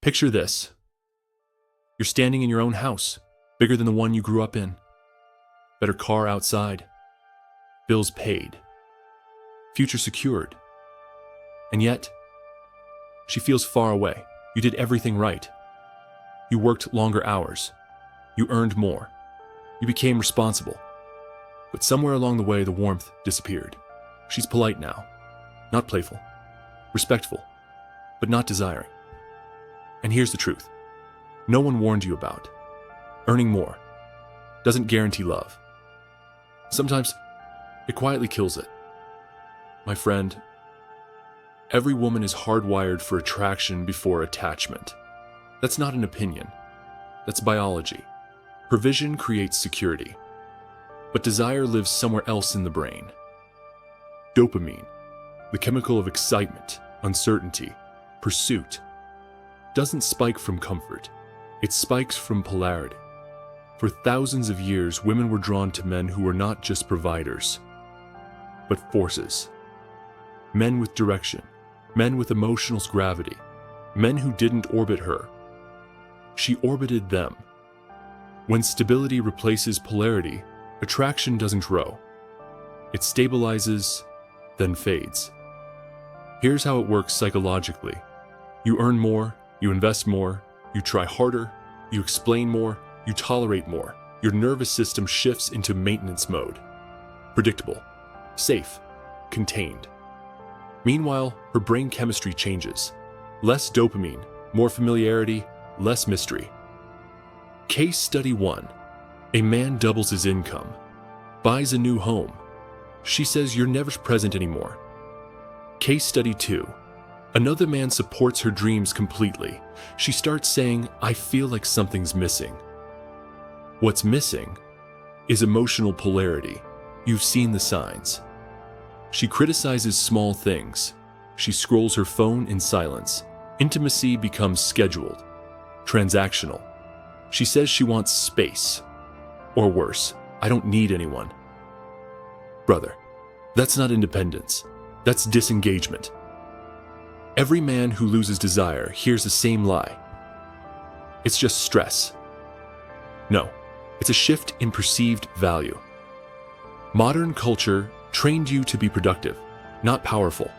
Picture this. You're standing in your own house, bigger than the one you grew up in. Better car outside. Bills paid. Future secured. And yet, she feels far away. You did everything right. You worked longer hours. You earned more. You became responsible. But somewhere along the way, the warmth disappeared. She's polite now. Not playful. Respectful. But not desiring. And here's the truth. No one warned you about. Earning more doesn't guarantee love. Sometimes it quietly kills it. My friend, every woman is hardwired for attraction before attachment. That's not an opinion. That's biology. Provision creates security. But desire lives somewhere else in the brain. Dopamine, the chemical of excitement, uncertainty, pursuit, doesn't spike from comfort. It spikes from polarity. For thousands of years, women were drawn to men who were not just providers, but forces. Men with direction, men with emotional gravity, men who didn't orbit her. She orbited them. When stability replaces polarity, attraction doesn't grow. It stabilizes, then fades. Here's how it works psychologically. You earn more, you invest more, you try harder, you explain more, you tolerate more. Your nervous system shifts into maintenance mode. Predictable, safe, contained. Meanwhile, her brain chemistry changes. Less dopamine, more familiarity, less mystery. Case study 1. A man doubles his income, buys a new home. She says you're never present anymore. Case study 2. Another man supports her dreams completely. She starts saying, I feel like something's missing. What's missing is emotional polarity. You've seen the signs. She criticizes small things. She scrolls her phone in silence. Intimacy becomes scheduled, transactional. She says she wants space. Or worse, I don't need anyone. Brother, that's not independence. That's disengagement. Every man who loses desire hears the same lie. It's just stress. No, it's a shift in perceived value. Modern culture trained you to be productive, not powerful.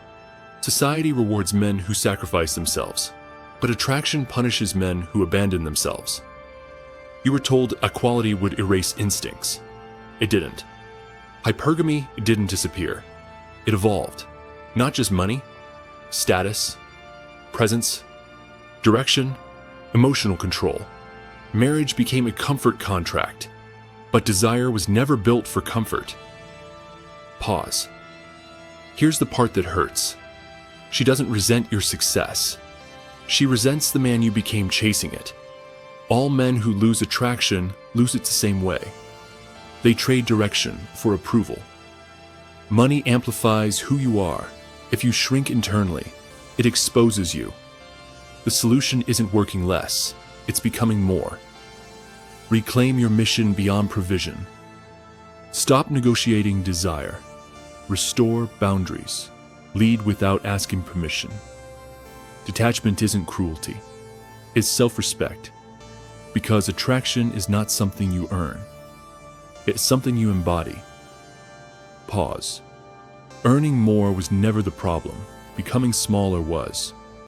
Society rewards men who sacrifice themselves, but attraction punishes men who abandon themselves. You were told equality would erase instincts. It didn't. Hypergamy didn't disappear. It evolved. Not just money, status, presence, direction, emotional control. Marriage became a comfort contract, but desire was never built for comfort. Pause. Here's the part that hurts. She doesn't resent your success. She resents the man you became chasing it. All men who lose attraction lose it the same way. They trade direction for approval. Money amplifies who you are. If you shrink internally, it exposes you. The solution isn't working less, it's becoming more. Reclaim your mission beyond provision. Stop negotiating desire. Restore boundaries. Lead without asking permission. Detachment isn't cruelty. It's self-respect. Because attraction is not something you earn. It's something you embody. Pause. Earning more was never the problem. Becoming smaller was.